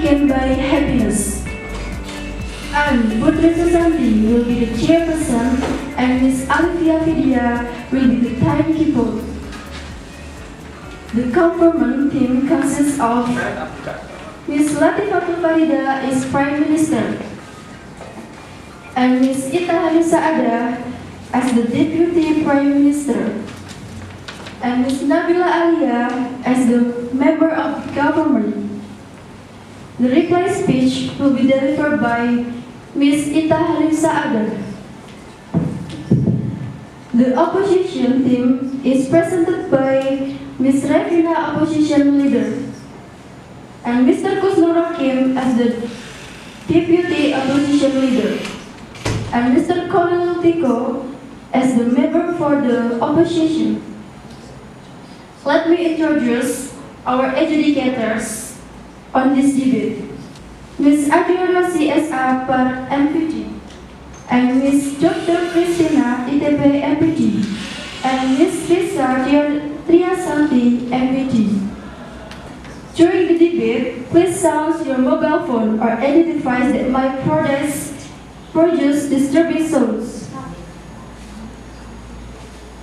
money can buy happiness. And Putri Susanti will be the chairperson and Miss Alivia Vidya will be the timekeeper. The government team consists of Miss Latifatul Farida is Prime Minister and Miss Ita Hanisa Ada as the Deputy Prime Minister and Miss Nabila Alia as the member of the government. The reply speech will be delivered by Miss Ita Hanisa Ada. The opposition team is presented by Miss Revina, Opposition Leader, and Mr. Kusnur Hakim as the Deputy Opposition Leader, and Mr. Kolil Tiko as the member for the opposition. Let me introduce our adjudicators on this debate. Ms. Adriana CSA per MPG, and Ms. Dr. Christina ITP MPG, and Ms. Lisa Triasanti MPG. During the debate, please silence your mobile phone or any device that might produce disturbing sounds.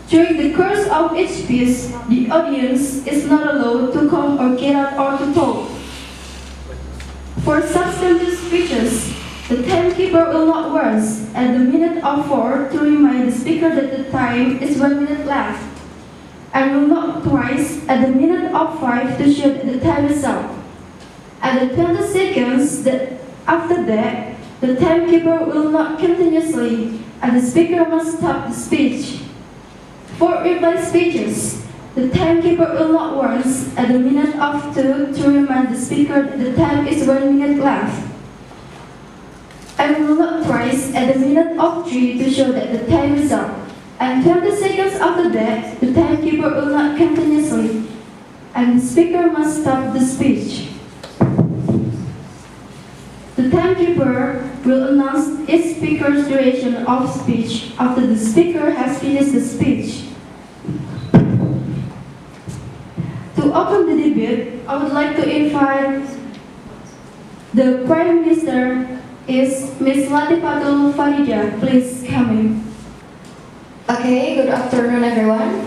During the course of each speech, the audience is not allowed to come or get out or to talk. For substantive speeches, the timekeeper will not once at the minute of 4 to remind the speaker that the time is 1 minute left, and will not twice at the minute of 5 to show that the time is up. At the 20 seconds after that, the timekeeper will not continuously, and the speaker must stop the speech. For reply speeches, the timekeeper will not once at the minute of 2 to remind the speaker that the time is 1 minute left, and will not twice at the minute of 3 to show that the time is up. And 20 seconds after that, the timekeeper will not continuously, and the speaker must stop the speech. The timekeeper will announce each speaker's duration of speech after the speaker has finished the speech. To open the debate, I would like to invite the Prime Minister is Ms. Latifatul Farida. Please come in. Okay, good afternoon everyone.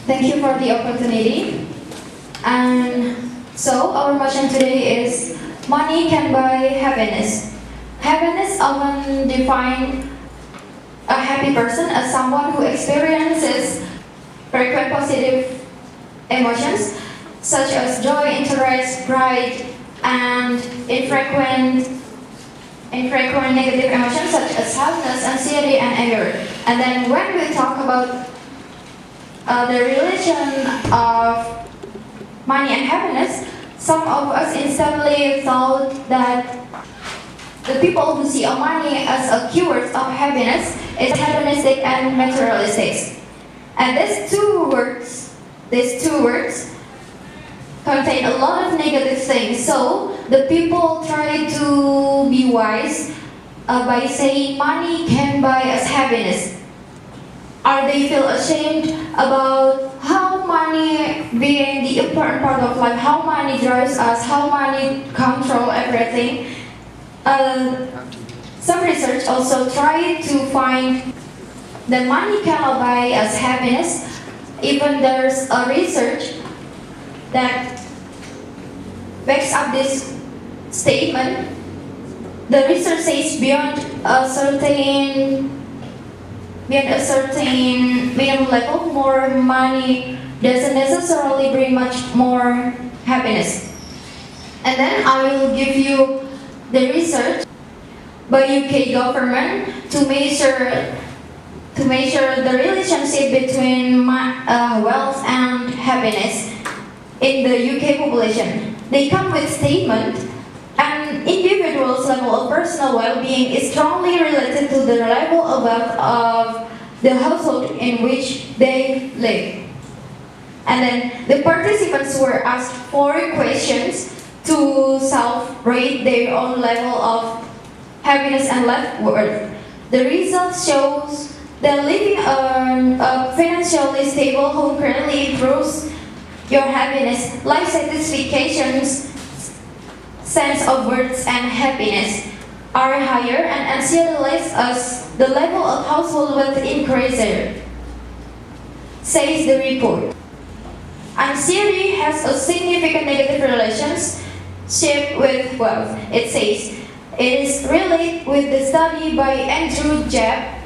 Thank you for the opportunity. And so our motion today is money can buy happiness. Happiness often defines a happy person as someone who experiences frequent positive emotions such as joy, interest, pride, and infrequent negative emotions such as sadness, anxiety, and anger. And then when we talk about the relation of money and happiness, some of us instantly thought that the people who see money as a keyword of happiness is hedonistic and materialistic. And these two words contain a lot of negative things. So the people try to be wise by saying money can buy us happiness. Or they feel ashamed about how money being the important part of life, how money drives us, how money controls everything. Some research also tried to find that money cannot buy us happiness. Even there's a research that backs up this statement. The research says beyond a certain minimum level, more money doesn't necessarily bring much more happiness. And then I will give you the research by UK government to measure the relationship between wealth and happiness in the UK population. They come with statement, an individual's level of personal well-being is strongly related to the level of wealth of the household in which they live. And then the participants were asked 4 questions to self-rate their own level of happiness and life worth. The results shows that living a financially stable home greatly improves your happiness, life satisfactions, sense of worth and happiness are higher and anxiously as the level of household wealth increases, says the report. Anxiety has a significant negative relationship with wealth. It says it is related with the study by Andrew Jebb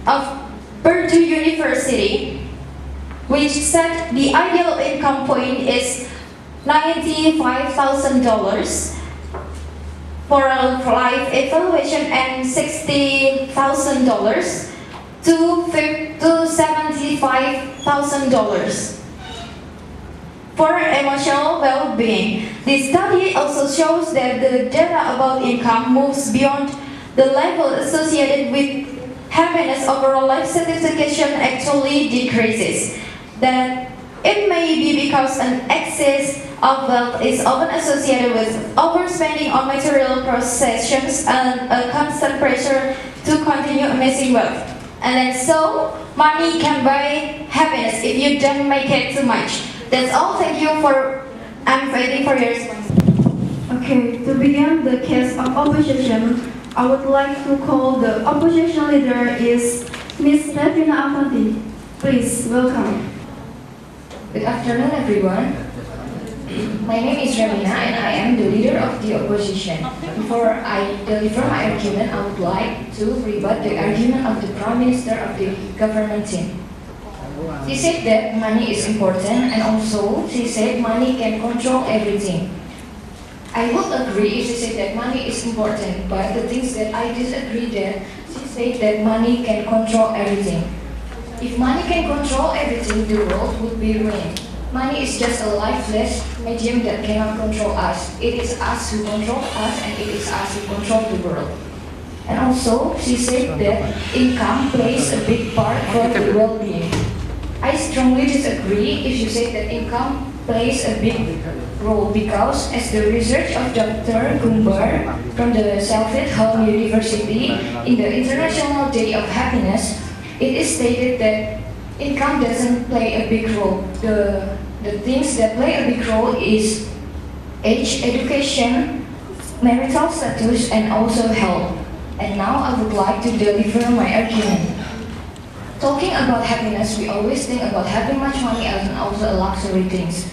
of Purdue University, which said the ideal income point is $95,000 for a life evaluation and $60,000 to $75,000 for emotional well-being. The study also shows that the data about income moves beyond the level associated with happiness. Overall life satisfaction actually decreases. That it may be because an excess of wealth is often associated with overspending on material possessions and a constant pressure to continue amassing wealth. And then so, money can buy happiness if you don't make it too much. That's all. Thank you for. I'm waiting for your response. Okay, to begin the case of opposition, I would like to call the opposition leader is Ms. Revina Avanti. Please, welcome. Good afternoon, everyone. My name is Revina and I am the leader of the opposition. Before I deliver my argument, I would like to rebut the argument of the Prime Minister of the government team. She said that money is important and also she said money can control everything. I would agree if she said that money is important, but the things that I disagree that she said that money can control everything. If money can control everything, the world would be ruined. Money is just a lifeless medium that cannot control us. It is us who control us and it is us who control the world. And also, she said that income plays a big part for the well-being. I strongly disagree if you say that income plays a big role because as the research of Dr. Gumbar from the Salford Home University in the International Day of Happiness, it is stated that income doesn't play a big role. The things that play a big role is age, education, marital status, and also health. And now I would like to deliver my argument. Talking about happiness, we always think about having much money and also luxury things.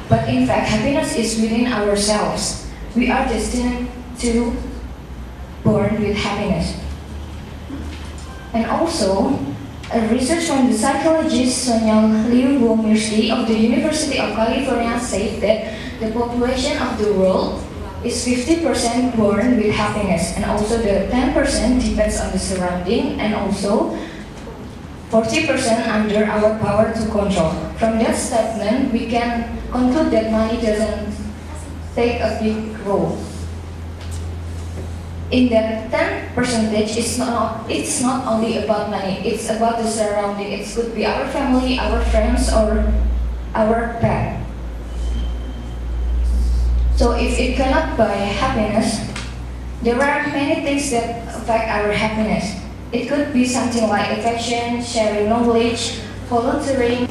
But in fact, happiness is within ourselves. We are destined to born with happiness. And also, a research from the psychologist Sonia Liu Womirski of the University of California said that the population of the world is 50% born with happiness, and also the 10% depends on the surrounding, and also 40% under our power to control. From that statement, we can conclude that money doesn't take a big role. In that 10%, it's not only about money, it's about the surrounding. It could be our family, our friends, or our pet. So if it cannot buy happiness, there are many things that affect our happiness. It could be something like affection, sharing knowledge, volunteering,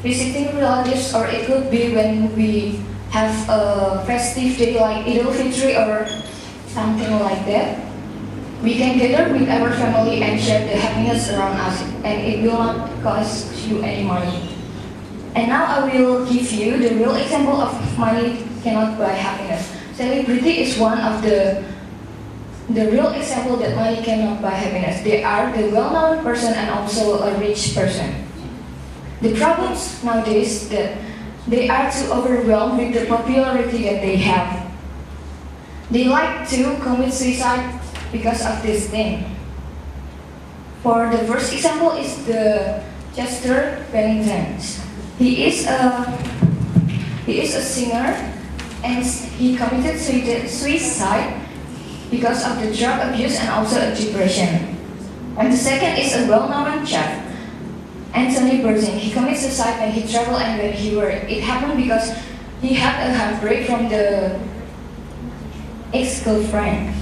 visiting relatives, or it could be when we have a festive day like Idul Fitri or something like that. We can gather with our family and share the happiness around us, and it will not cost you any money. And now I will give you the real example of money cannot buy happiness. Celebrity is one of the real example that money cannot buy happiness. They are the well-known person and also a rich person. The problems nowadays that they are too overwhelmed with the popularity that they have. They like to commit suicide because of this thing. For the first example is the Chester Bennington. He is a singer and he committed suicide because of the drug abuse and also a depression. And the second is a well-known chef, Anthony Bourdain. He committed suicide when he traveled and when he worked. It happened because he had a heartbreak from the ex-girlfriend.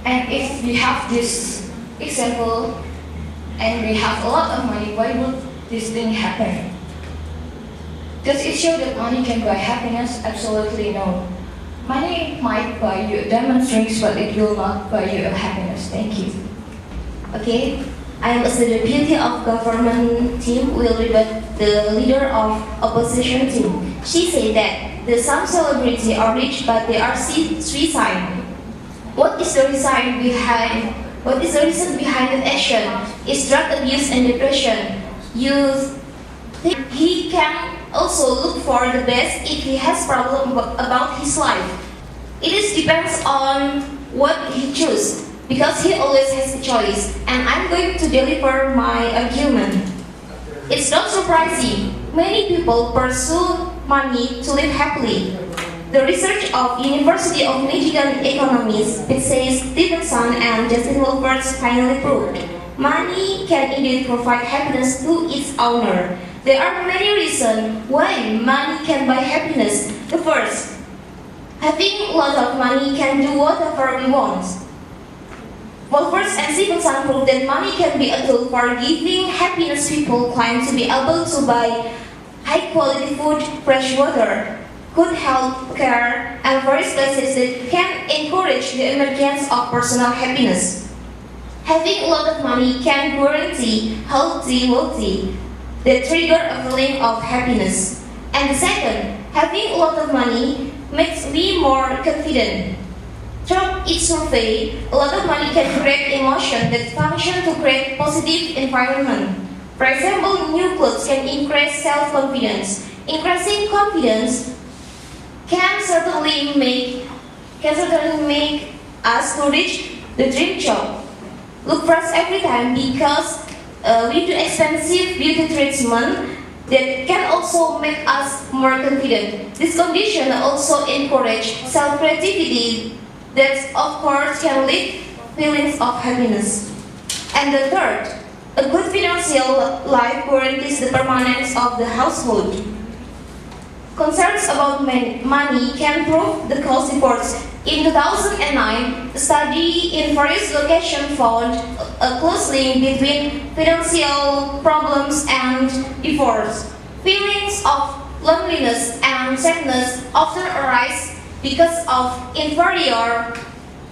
And if we have this example and we have a lot of money, why would this thing happen? Does it show that money can buy happiness? Absolutely no. Money might buy you a diamond rings, but it will not buy you a happiness. Thank you. Okay, I am as the deputy of government team will rebut the leader of opposition team. She said that the some celebrity are rich but they are suicide. What is the reason behind? What is the reason behind that action? Is drug abuse and depression. You think he can also look for the best if he has problem about his life. It is depends on what he choose because he always has a choice. And I'm going to deliver my argument. It's not surprising. Many people pursue money to live happily. The research of University of Michigan economists Pgri, Stevenson, and Justin Wolfers finally proved money can indeed provide happiness to its owner. There are many reasons why money can buy happiness. The first, having a lot of money can do whatever we want. Wolfers and Stevenson proved that money can be a tool for giving happiness. People claim to be able to buy high-quality food, fresh water, good health care, and various places that can encourage the emergence of personal happiness. Having a lot of money can guarantee healthy wealthy that trigger a feeling of happiness. And the second, having a lot of money makes me more confident. Through each survey, a lot of money can create emotion that function to create positive environment. For example, new clothes can increase self-confidence. Increasing confidence can certainly make us to reach the dream job. Look fresh every time because we do expensive beauty treatment that can also make us more confident. This condition also encourage self-creativity that of course can lead feelings of happiness. And the third, a good financial life guarantees the permanence of the household. Concerns about money can prove the cause reports. In 2009, a study in various locations found a close link between financial problems and divorce. Feelings of loneliness and sadness often arise because of inferior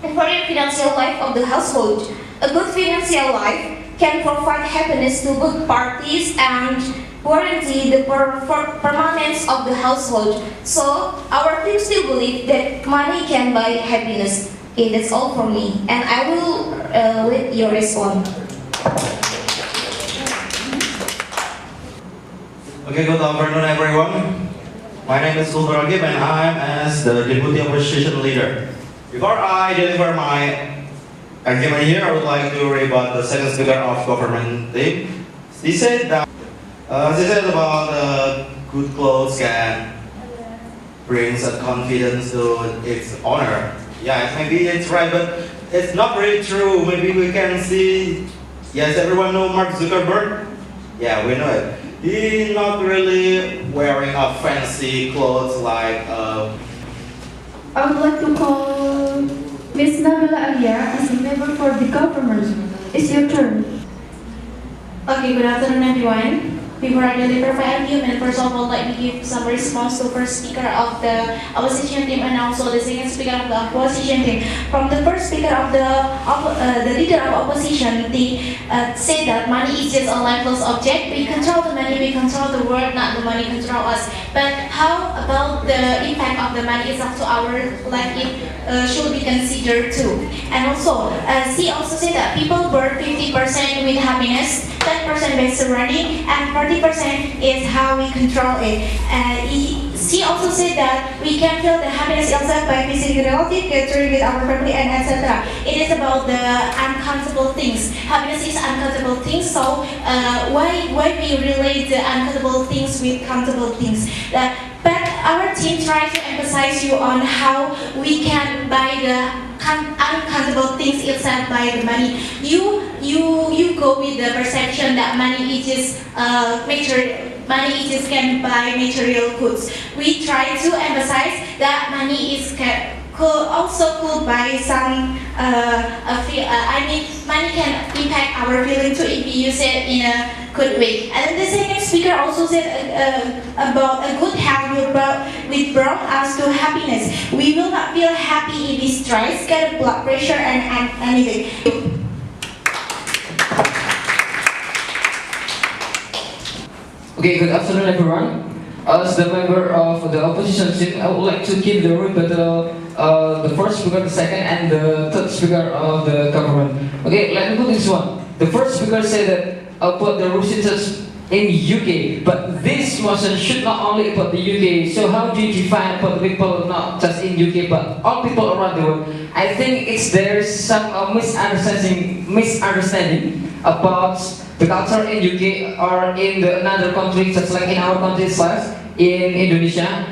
financial life of the household. A good financial life can provide happiness to both parties and guarantee the permanence of the household. So, our team still believe that money can buy happiness. Okay, that's all from me. And I will wait your response. Okay, good afternoon everyone. My name is Ronggolawe and I am as the Deputy Opposition Leader. Before I deliver my argument here, I would like to rebut the second speaker of government team. She said that about good clothes can bring some confidence to its owner. Yeah, maybe it's right, but it's not really true. Maybe we can see. Yes, everyone know Mark Zuckerberg. Yeah, we know it. He's not really wearing a fancy clothes like. I would like to call Ms. Nabila Alia as a member for the government. It's your turn. Okay, good afternoon everyone. Before I deliver my argument, first of all, let me give some response to first speaker of the opposition team and also the second speaker of the opposition team. From the first speaker of the leader of opposition, they say that money is just a lifeless object. We control the money, we control the world, not the money control us. But how about the impact of the money is up to our life? It should be considered too. And also, she also said that people work 50% with happiness, 10% by surrounding, and 40% is how we control it. She also said that we can feel the happiness itself by visiting relative, gathering with our family, and etc. It is about the uncountable things. Happiness is uncountable things. So why we relate the uncountable things with countable things? But our team tries to emphasize you on how we can buy the uncountable things itself by the money. You go with the perception that money is just money just can buy material goods. We try to emphasize that money is could buy some. Money can impact our feeling too if we use it in a good way. And then the second speaker also said about a good health will bring us to happiness. We will not feel happy if we stress, get a blood pressure, and anything. Okay, good afternoon everyone. As the member of the opposition team, I would like to give the rebuttal the first speaker, the second, and the third speaker of the government. Okay, let me put this one. The first speaker said that about the Universitas in UK, but this motion should not only about the UK. So how do you define about the people not just in UK but all people around the world? I think there's some misunderstanding about the culture in UK or in another country, just like in our country in Indonesia,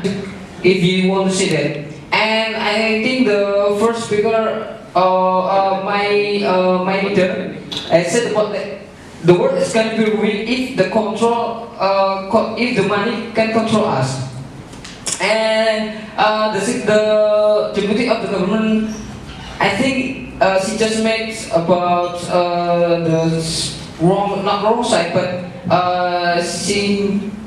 if you want to see that. And I think the first speaker, my leader, said about that the world is going to be real if the money can control us. And the deputy of the government, I think she just makes about the not wrong side, but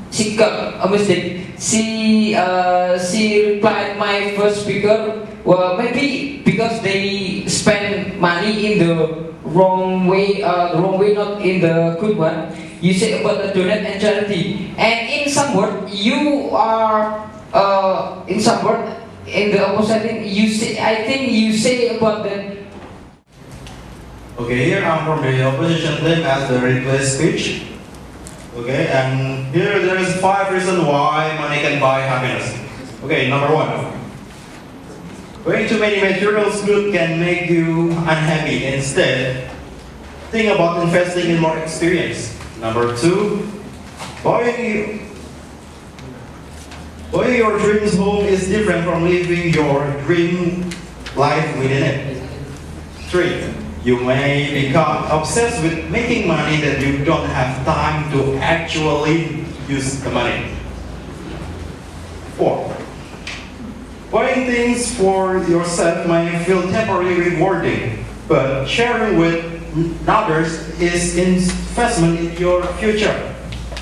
she got a mistake. She replied my first speaker, well, maybe because they spend money in the wrong way, not in the good one. You say about the donate and charity, and in some word you are in some word in the opposite. You say, I think you say about that. Okay, here I'm from the opposition team as the replace speech. Okay, and here there is 5 reasons why money can buy happiness. Okay, number 1. Buying too many material goods can make you unhappy. Instead, think about investing in more experience. Number 2, buying your dreams home is different from living your dream life within it. 3, you may become obsessed with making money that you don't have time to actually use the money. 4, buying things for yourself may feel temporarily rewarding, but sharing with others is investment in your future.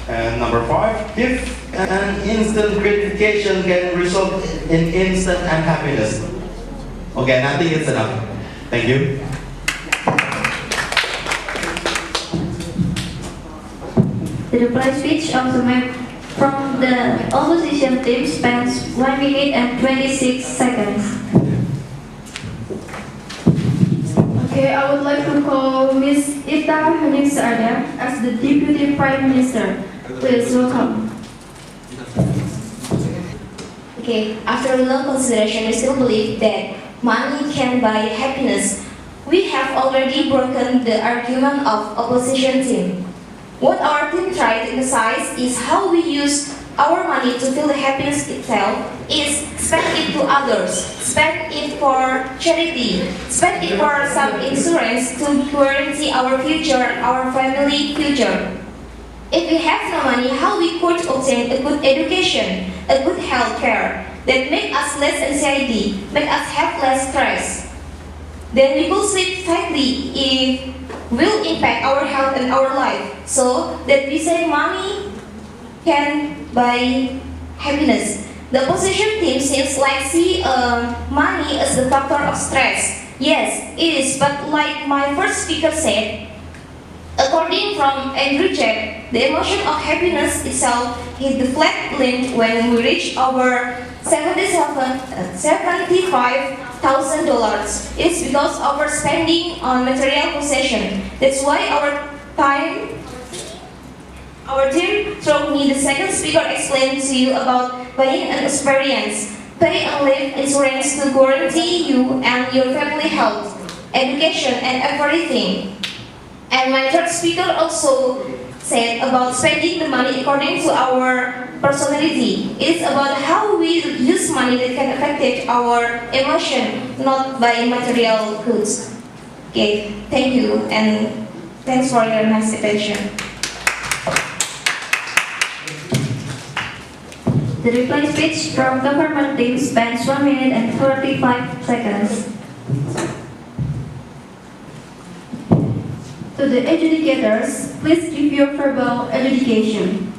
And number 5, if an instant gratification can result in instant unhappiness. Okay, I think it's enough. Thank you. The reply speech of the from the opposition team spans 1 minute and 26 seconds. Okay, I would like to call Ms. Ita Heningsarda as the Deputy Prime Minister. Please welcome. Okay, after long consideration, we still believe that money can buy happiness. We have already broken the argument of opposition team. What our team tried to emphasize is how we use our money to feel the happiness itself is spend it to others, spend it for charity, spend it for some insurance to guarantee our future, our family future. If we have no money, how we could obtain a good education, a good health care that make us less anxiety, make us have less stress. Then we could sleep tightly if will impact our health and our life. So that we say money can buy happiness. The opposition team seems like see money as the factor of stress. Yes, it is, but like my first speaker said, according from Nudc, the emotion of happiness itself hit the flat limit when we reach our $75,000. It's because of our spending on material possession. That's why our team told me the second speaker explained to you about buying an experience, pay and life insurance to guarantee you and your family health, education and everything. And my third speaker also said about spending the money according to our personality. It's about how we use money that can affect our emotion, not by material goods. Okay, thank you and thanks for your nice attention. The reply speech from government team spans 1 minute and 45 seconds. To the adjudicators, please give your verbal adjudication.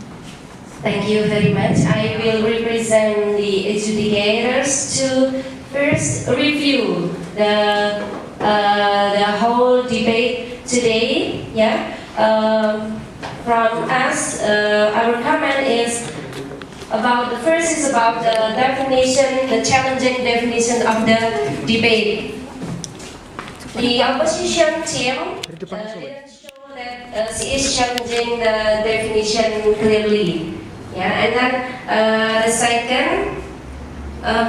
Thank you very much. I will represent the adjudicators to first review the whole debate today. Yeah. From us, our comment is about the first is about the definition, the challenging definition of the debate. The opposition team didn't show that she is challenging the definition clearly. Yeah, and then the second,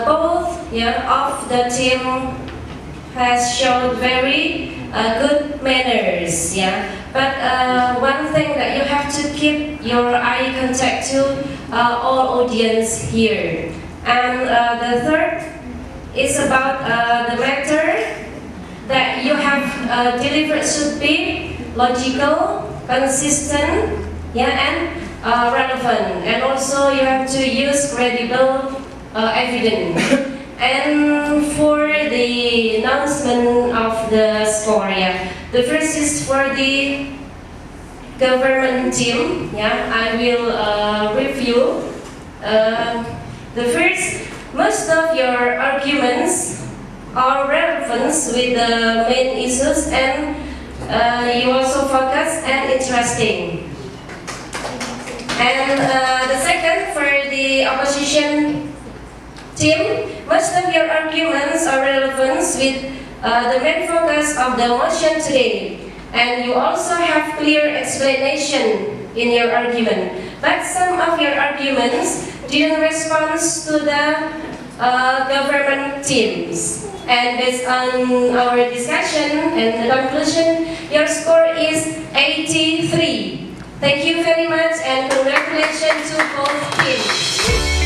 both of the team has shown very good manners. Yeah, but one thing that you have to keep your eye contact to all audience here. And the third is about the matter that you have delivered should be logical, consistent, and relevant. And also you have to use credible evidence. And for the announcement of the score, the first is for the government team. I will review. The first, most of your arguments are relevant with the main issues, and you also focus and interesting. And the second, for the opposition team, most of your arguments are relevant with the main focus of the motion today, and you also have clear explanation in your argument. But some of your arguments didn't respond to the government teams. And based on our discussion and the conclusion, your score is 83. Thank you very much, and congratulations to both teams.